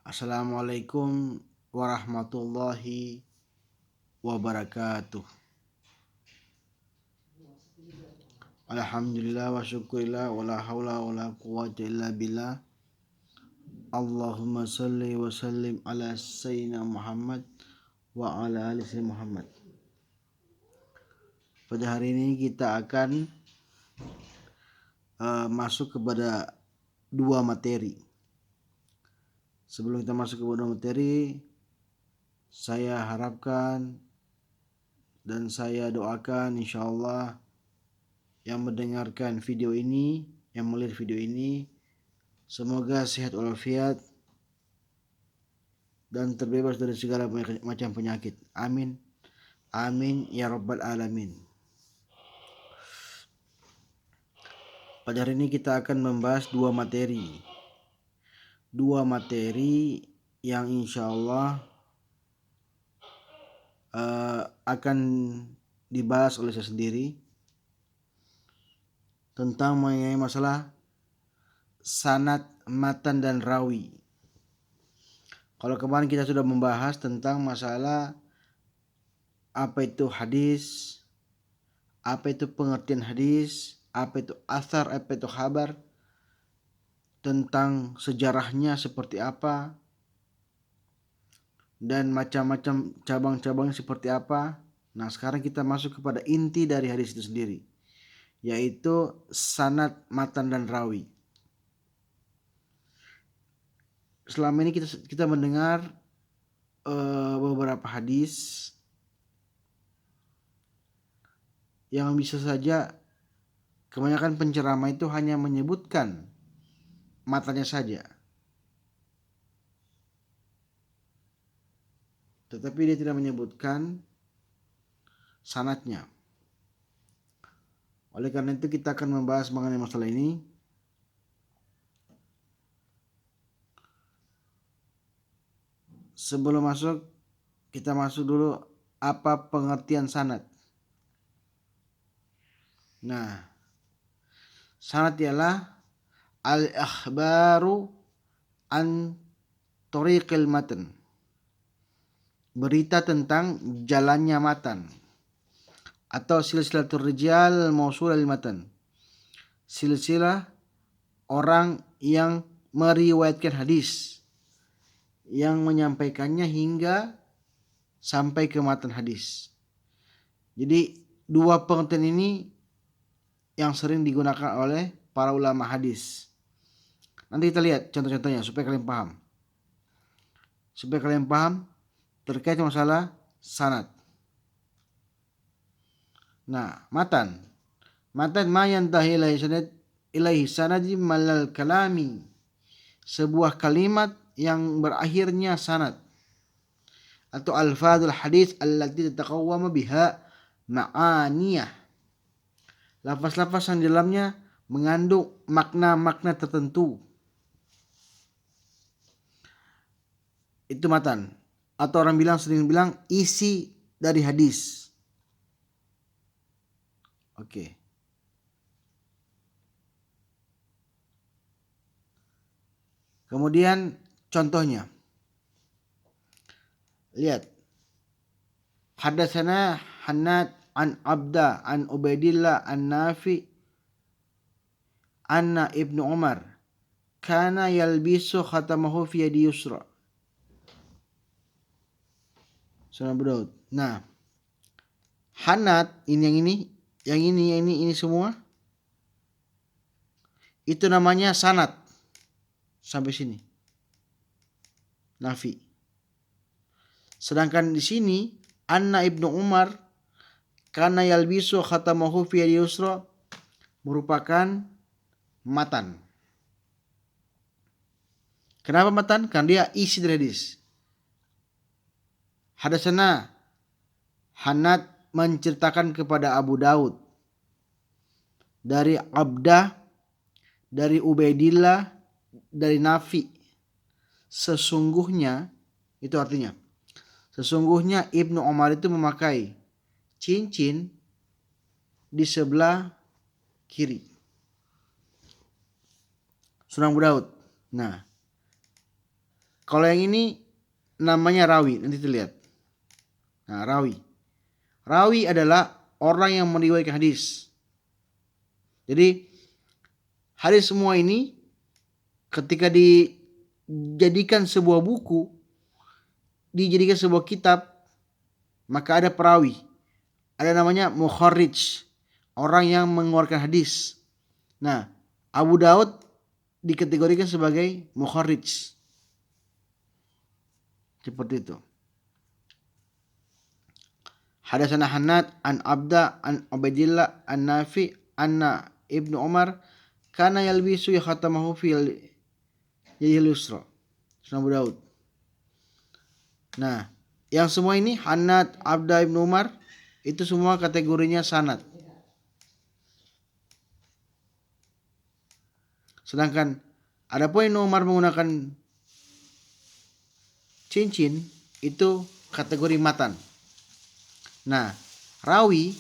Assalamualaikum warahmatullahi wabarakatuh. Alhamdulillah wa syukurillah wa la hawla wa la quwwata illa billah. Allahumma salli wa sallim ala sayyidina Muhammad wa ala ali sayyidina Muhammad. Pada hari ini kita akan masuk kepada dua materi. Sebelum kita masuk kepada dua materi, saya harapkan dan saya doakan insyaallah yang mendengarkan video ini, yang melihat video ini, semoga sehat walafiat dan terbebas dari segala macam penyakit. Amin. Amin ya rabbal alamin. Pada hari ini kita akan membahas dua materi. Dua materi yang insyaallah akan dibahas oleh saya sendiri tentang mengenai masalah sanad, matan dan rawi. Kalau kemarin kita sudah membahas tentang masalah apa itu hadis, apa itu pengertian hadis, apa itu athar, apa itu khabar, tentang sejarahnya seperti apa, dan macam-macam cabang-cabangnya seperti apa. Nah, sekarang kita masuk kepada inti dari hadis itu sendiri, yaitu sanad, matan dan rawi. Selama ini kita mendengar beberapa hadis yang bisa saja kebanyakan penceramah itu hanya menyebutkan matanya saja, tetapi dia tidak menyebutkan sanadnya. Oleh karena itu kita akan membahas mengenai masalah ini. Sebelum masuk, kita masuk dulu apa pengertian sanad. Nah, sanad ialah al-akhbaru an tariqil matan, berita tentang jalannya matan, atau silsilatul rijal mausul al matan, silsilah orang yang meriwayatkan hadis, yang menyampaikannya hingga sampai ke matan hadis. Jadi dua pengertian ini yang sering digunakan oleh para ulama hadis. Nanti kita lihat contoh-contohnya supaya kalian paham. Supaya kalian paham terkait masalah sanad. Nah, matan. Matan ma yantahi ilaihi sanadi malal kalami. Sebuah kalimat yang berakhirnya sanad. Atau alfadul hadis allati tataqawwama biha ma'aniyah. Lafaz-lafaz yang di dalamnya mengandung makna-makna tertentu. Itu matan. Atau orang sering bilang isi dari hadis. Oke. Kemudian contohnya. Lihat. Hadatsana Hannad an Abda an Ubaidillah an Nafi anna Ibnu Umar kana yalbisu khatamahu fi yadi yusra. Sunan Abu Daud. Nah, Hannad ini semua itu namanya sanad sampai sini. Nafi. Sedangkan di sini anna Ibnu Umar kana yalbisu khatamahu fi yadi yusra merupakan matan. Kenapa matan? Karena dia isi dari hadis. Hadatsana Hannad menceritakan kepada Abu Daud dari Abdah, dari Ubaidillah, dari Nafi. Sesungguhnya, itu artinya, sesungguhnya Ibnu Umar itu memakai cincin di sebelah kiri. Sunan Abu Daud. Nah, Kalau yang ini namanya rawi, nanti terlihat. Nah, rawi. Rawi adalah orang yang meriwayatkan hadis. Jadi hadis semua ini ketika dijadikan sebuah buku, dijadikan sebuah kitab, maka ada perawi. Ada namanya mukharrij, orang yang mengeluarkan hadis. Nah, Abu Daud dikategorikan sebagai mukharrij. Seperti itu. Hadatsana Hannad an Abda an Ubaidillah an Nafi anna Ibnu Umar kana yalbisu khatamahu fil yadil yusra. Sunan Abu Daud. Nah, yang semua ini Hannad, Abda, Ibnu Umar itu semua kategorinya sanad. Sedangkan ada pun Ibnu Umar menggunakan cincin itu kategori matan. Nah, rawi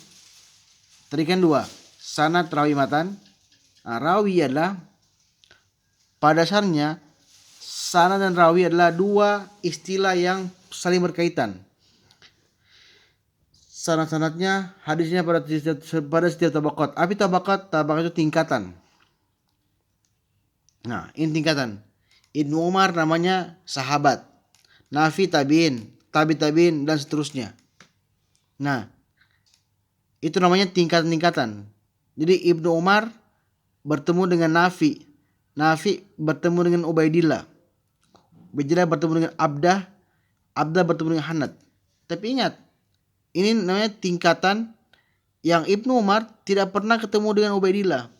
tadi kan dua, sanad, rawi, matan. Nah, rawi adalah pada dasarnya sanad dan rawi adalah dua istilah yang saling berkaitan. Sanad-sanadnya hadisnya pada setiap tabaqat. Tapi tabaqat itu tingkatan. Nah, ini tingkatan. Ibnu Umar namanya sahabat, Nafi tabiin, tabiin dan seterusnya. Nah, itu namanya tingkatan-tingkatan. Jadi Ibnu Umar bertemu dengan Nafi, Nafi bertemu dengan Ubaidillah, Ubaidillah bertemu dengan Abdah, Abdah bertemu dengan Hannad. Tapi ingat, ini namanya tingkatan yang Ibnu Umar tidak pernah ketemu dengan Ubaidillah.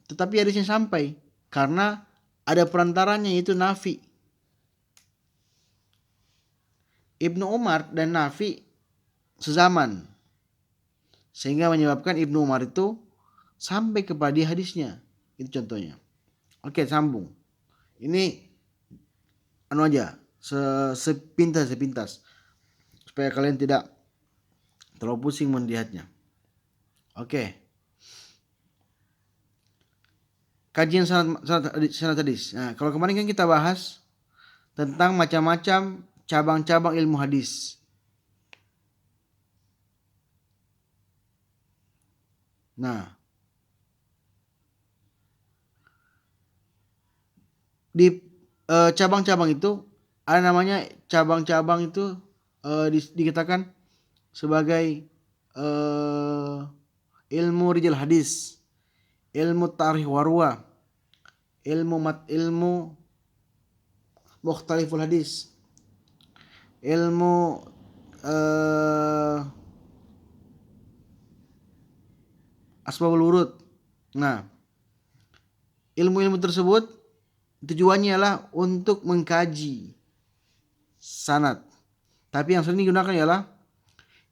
Tetapi hadisnya sampai karena ada perantaranya yaitu Nafi. Ibnu Umar dan Nafi sezaman, sehingga menyebabkan Ibnu Umar itu sampai kepada hadisnya. Itu contohnya. Oke, sambung. Ini anu aja, sepintas supaya kalian tidak terlalu pusing melihatnya. Oke. Kajian sanad hadis. Nah, kalau kemarin kan kita bahas tentang macam-macam cabang-cabang ilmu hadis. Nah, di cabang-cabang itu ada namanya cabang-cabang itu dikatakan sebagai ilmu rijal hadis, ilmu tarikh warwa, ilmu mukhtaliful hadis, ilmu asbabul wurud. Nah, ilmu-ilmu tersebut tujuannya adalah untuk mengkaji sanad. Tapi yang sering digunakan ialah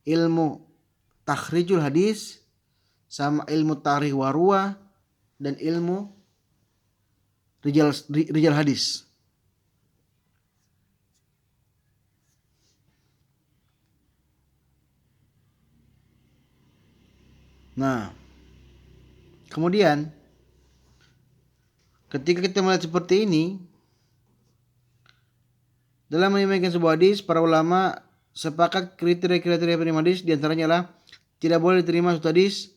ilmu takhrijul hadis, sama ilmu tarikh warwa, dan ilmu rijal hadis. Nah, kemudian ketika kita melihat seperti ini, dalam menyampaikan sebuah hadis, para ulama sepakat kriteria-kriteria penerima hadis diantaranya adalah tidak boleh diterima suatu hadis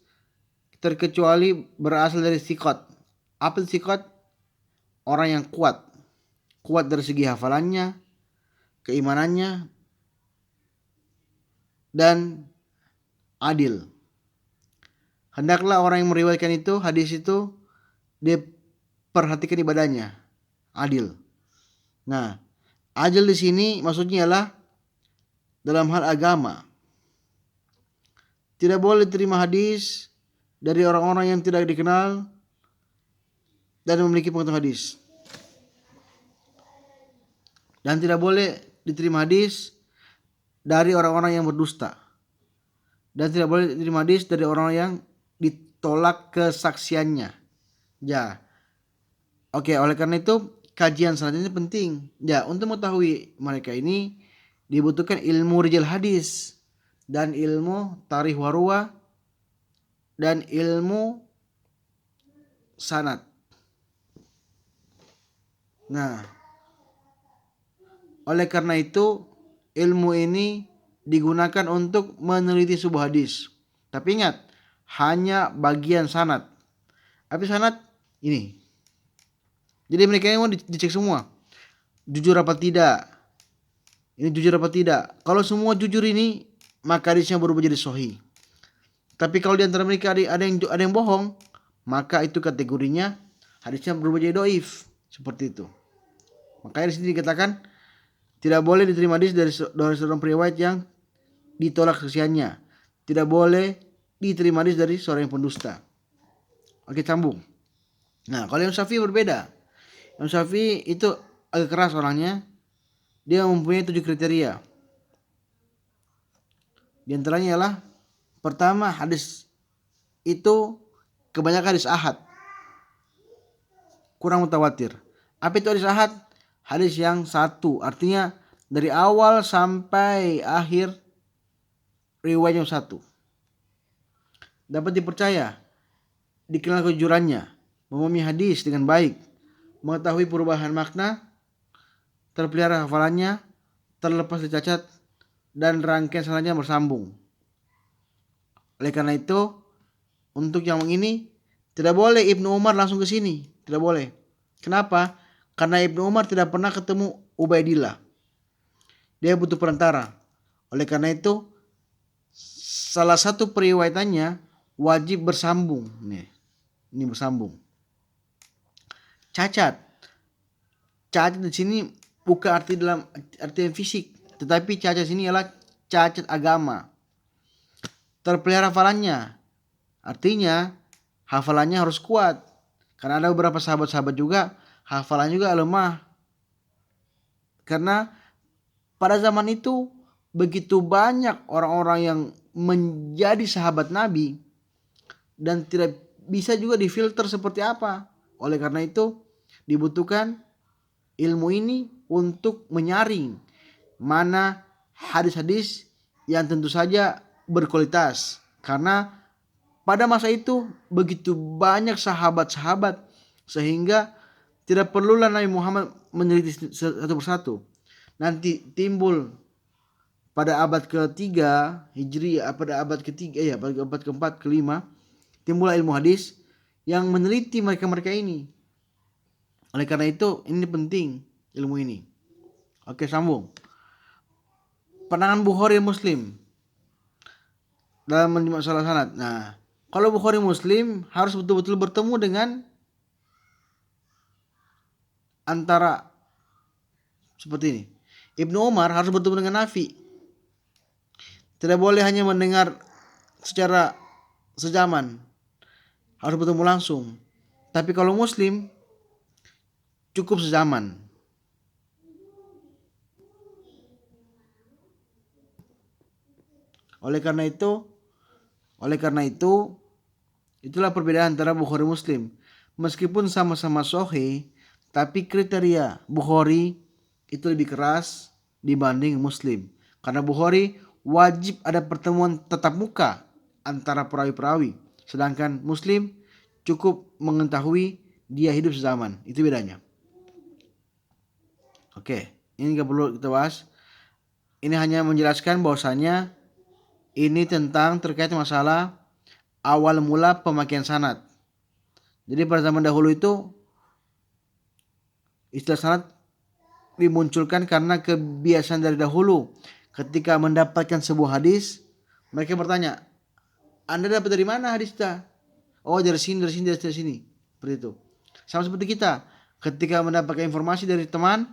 terkecuali berasal dari thiqat. Apa itu thiqat? Orang yang kuat dari segi hafalannya, keimanannya, dan adil. Hendaklah orang yang meriwayatkan itu hadis itu diperhatikan ibadahnya, adil. Nah, adil di sini maksudnya adalah dalam hal agama. Tidak boleh terima hadis dari orang-orang yang tidak dikenal dan memiliki pengetahuan hadis. Dan tidak boleh diterima hadis dari orang-orang yang berdusta. Dan tidak boleh diterima hadis dari orang yang ditolak kesaksiannya. Ya. Oke, oleh karena itu kajian selanjutnya penting. Ya, untuk mengetahui mereka ini dibutuhkan ilmu rijal hadis dan ilmu tarikh warwa dan ilmu sanad. Nah, Oleh karena itu ilmu ini digunakan untuk meneliti sebuah hadis. Tapi ingat, hanya bagian sanad. Apa sanad? Ini. Jadi mereka ini mau dicek semua. Jujur apa tidak? Ini jujur apa tidak? Kalau semua jujur ini, maka hadisnya berubah jadi sahih. Tapi kalau di antara mereka ada yang bohong, maka itu kategorinya hadisnya berubah jadi doif. Seperti itu. Makanya di sini dikatakan tidak boleh diterima hadis dari seorang periwayat yang ditolak kesaksiannya. Tidak boleh diterima hadis dari seorang yang pendusta. Oke, sambung. Nah, kalau Imam Syafi'i berbeda. Imam Syafi'i itu agak keras orangnya. Dia mempunyai 7 kriteria. Di antaranya ialah pertama, hadis itu kebanyakan hadis ahad, kurang mutawatir. Apa itu hadis ahad? Hadis yang satu, artinya dari awal sampai akhir riwayat yang satu. Dapat dipercaya, dikenal kejujurannya, memahami hadis dengan baik, mengetahui perubahan makna, terpelihara hafalannya, terlepas dari cacat, dan rangkaian sanadnya bersambung. Oleh karena itu, untuk yang ini tidak boleh Ibnu Umar langsung ke sini, tidak boleh. Kenapa? Karena Ibnu Umar tidak pernah ketemu Ubaidillah. Dia butuh perantara. Oleh karena itu, salah satu periwayatannya wajib bersambung. Ini bersambung. Cacat di sini bukan arti fisik, tetapi cacat sini adalah cacat agama. Terpelihara hafalannya, artinya hafalannya harus kuat. Karena ada beberapa sahabat-sahabat juga hafalannya juga lemah. Karena pada zaman itu begitu banyak orang-orang yang menjadi sahabat Nabi dan tidak bisa juga difilter seperti apa. Oleh karena itu dibutuhkan ilmu ini untuk menyaring mana hadis-hadis yang tentu saja berkualitas. Karena pada masa itu begitu banyak sahabat-sahabat sehingga tidak perlulah Nabi Muhammad meneliti satu persatu. Nanti timbul pada abad ketiga Hijriah, pada abad ketiga pada abad keempat, kelima, timbul ilmu hadis yang meneliti mereka ini. Oleh karena itu ini penting ilmu ini. Oke, sambung. Pandangan Bukhari Muslim dalam masalah sanad. Nah, kalau Bukhari Muslim harus betul-betul bertemu dengan antara seperti ini. Ibnu Umar harus bertemu dengan Nafi. Tidak boleh hanya mendengar secara sejaman. Harus bertemu langsung. Tapi kalau Muslim cukup sejaman. Oleh karena itu itulah perbedaan antara Bukhari Muslim. Meskipun sama-sama sahih, tapi kriteria Bukhari itu lebih keras dibanding Muslim. Karena Bukhari wajib ada pertemuan tatap muka antara perawi-perawi, sedangkan Muslim cukup mengetahui dia hidup sezaman. Itu bedanya. Oke, ini gak perlu kita bahas. Ini hanya menjelaskan bahwasanya ini tentang terkait masalah awal mula pemakaian sanad. Jadi pada zaman dahulu itu istilah sanad dimunculkan karena kebiasaan dari dahulu. Ketika mendapatkan sebuah hadis, mereka bertanya, Anda dapat dari mana hadisnya? Oh, dari sini. Seperti itu. Sama seperti kita, ketika mendapatkan informasi dari teman,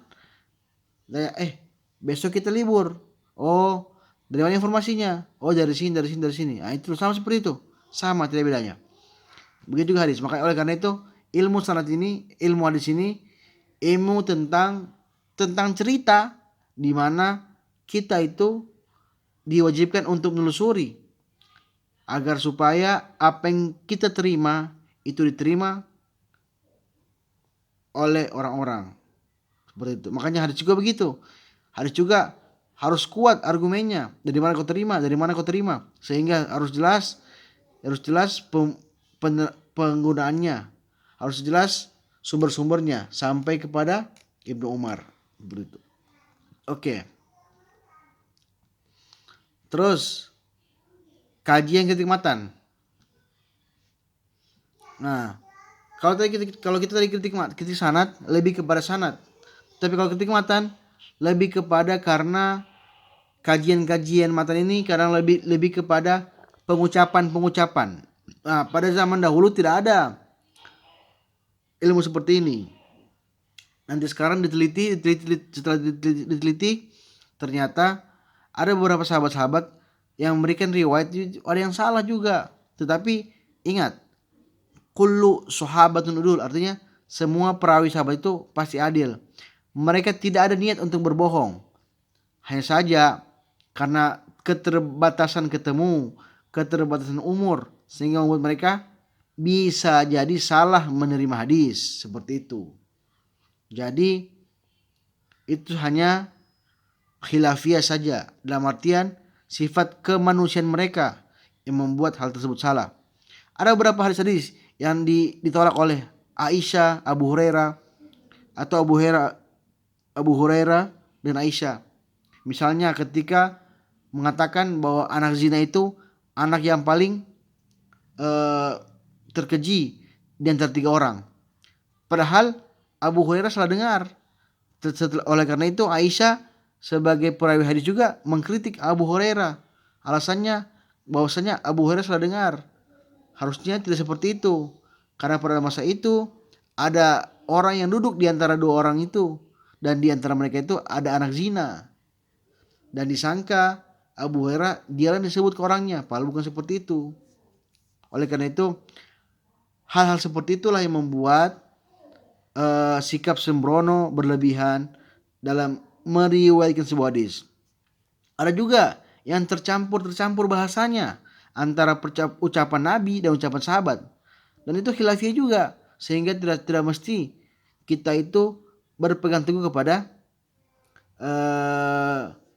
besok kita libur. Oh, dari mana informasinya? Oh, dari sini. Nah, itu sama seperti itu. Sama, tidak bedanya. Begitu juga hadis. Maka oleh karena itu, ilmu sanad ini, ilmu hadis ini, ilmu tentang cerita di mana kita itu diwajibkan untuk menelusuri agar supaya apa yang kita terima itu diterima oleh orang-orang. Seperti itu. Makanya hadis juga begitu. Hadis juga harus kuat argumennya. Dari mana kau terima. Sehingga harus jelas penggunaannya. Harus jelas sumber-sumbernya sampai kepada Ibnu Umar. Begitu. Oke. Terus kajian kritik matan. Nah, kalau kita tadi kritik sanad lebih kepada sanad. Tapi kalau kritik matan lebih kepada karena kajian-kajian matan ini kadang lebih kepada pengucapan. Nah, pada zaman dahulu tidak ada ilmu seperti ini. Nanti sekarang setelah diteliti, ternyata ada beberapa sahabat-sahabat yang memberikan riwayat, ada yang salah juga. Tetapi ingat, kullu sahabatun udul, artinya semua perawi sahabat itu pasti adil. Mereka tidak ada niat untuk berbohong. Hanya saja karena keterbatasan keterbatasan umur, sehingga membuat mereka bisa jadi salah menerima hadis seperti itu. Jadi itu hanya khilafiyah saja, dalam artian sifat kemanusiaan mereka yang membuat hal tersebut salah. Ada beberapa hadis-hadis yang ditolak oleh Aisyah, Abu Hurairah, atau Abu Hurairah dan Aisyah. Misalnya ketika mengatakan bahwa anak zina itu anak yang paling terkeji di antara 3 orang. Padahal Abu Hurairah salah dengar. Oleh karena itu Aisyah sebagai perawi hadis juga mengkritik Abu Hurairah. Alasannya bahwasanya Abu Hurairah salah dengar. Harusnya tidak seperti itu. Karena pada masa itu ada orang yang duduk di antara 2 orang itu, dan di antara mereka itu ada anak zina. Dan disangka Abu Hurairah dialah yang disebut ke orangnya, padahal bukan seperti itu. Oleh karena itu hal-hal seperti itulah yang membuat sikap sembrono berlebihan dalam meriwayatkan sebuah hadis. Ada juga yang tercampur bahasanya antara ucapan Nabi dan ucapan sahabat, dan itu khilafiyah juga, sehingga tidak mesti kita itu berpegang teguh kepada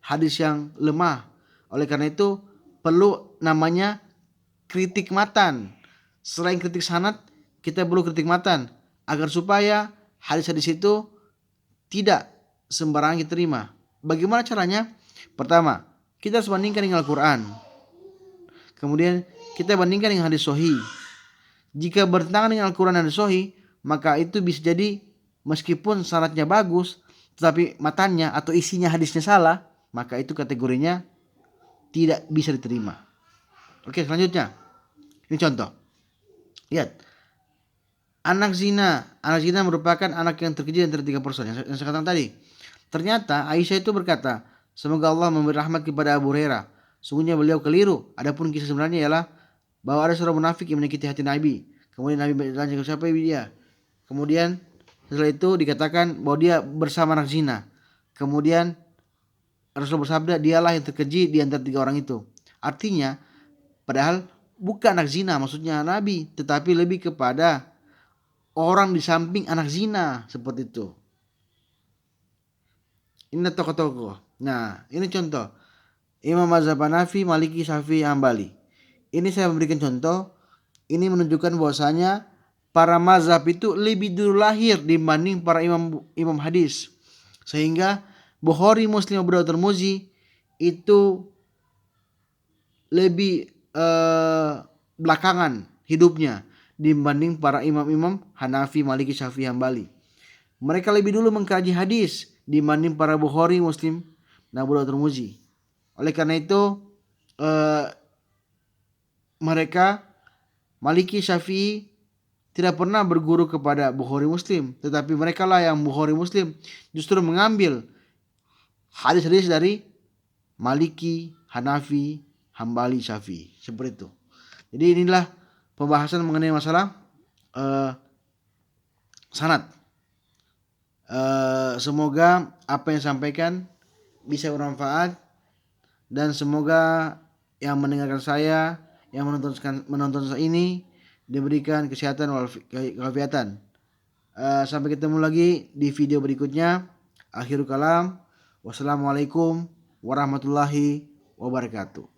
hadis yang lemah. Oleh karena itu perlu namanya kritik matan. Selain kritik sanad, kita perlu kritik matan agar supaya hadis-hadis itu tidak sembarangan kita terima. Bagaimana caranya? Pertama, kita harus bandingkan dengan Al-Quran. Kemudian kita bandingkan dengan hadis sahih. Jika bertentangan dengan Al-Quran dan hadis sahih, maka itu bisa jadi meskipun syaratnya bagus, tetapi matanya atau isinya hadisnya salah, maka itu kategorinya tidak bisa diterima. Oke, selanjutnya. Ini contoh. Lihat. Anak zina merupakan anak yang terkeji antara 3 person yang saya katakan tadi. Ternyata Aisyah itu berkata, semoga Allah memberi rahmat kepada Abu Hurairah. Sungguhnya beliau keliru. Adapun kisah sebenarnya ialah bahwa ada seorang munafik yang menyakiti hati Nabi. Kemudian Nabi bertanya, siapa dia? Kemudian setelah itu dikatakan bahwa dia bersama anak zina. Kemudian Rasul bersabda, dialah yang terkeji di antara 3 orang itu. Artinya, padahal bukan anak zina maksudnya Nabi, tetapi lebih kepada orang di samping anak zina, seperti itu. Ini tokoh-tokoh. Nah, ini contoh. Imam mazhab Hanafi, Maliki, Syafi'i, Hambali. Ini saya memberikan contoh. Ini menunjukkan bahwasanya para mazhab itu lebih dulu lahir dibanding para imam hadis. Sehingga Bukhari, Muslim, Abu Dawud, Tirmidzi itu lebih belakangan hidupnya dibanding para imam-imam Hanafi, Maliki, Syafi'i, Hambali. Mereka lebih dulu mengkaji hadis dibanding para Bukhari, Muslim, dan Abu Dawud, Tirmidzi. Oleh karena itu mereka Maliki, Syafi'i tidak pernah berguru kepada Bukhari, Muslim, tetapi mereka lah yang Bukhari, Muslim justru mengambil hadis-hadis dari Maliki, Hanafi, Hambali, Syafi'i, seperti itu. Jadi inilah pembahasan mengenai masalah sanad. Semoga apa yang disampaikan bisa bermanfaat, dan semoga yang mendengarkan saya, yang menonton saya ini diberikan kesehatan walafiatan. Sampai ketemu lagi di video berikutnya. Akhirul kalam. Wassalamualaikum warahmatullahi wabarakatuh.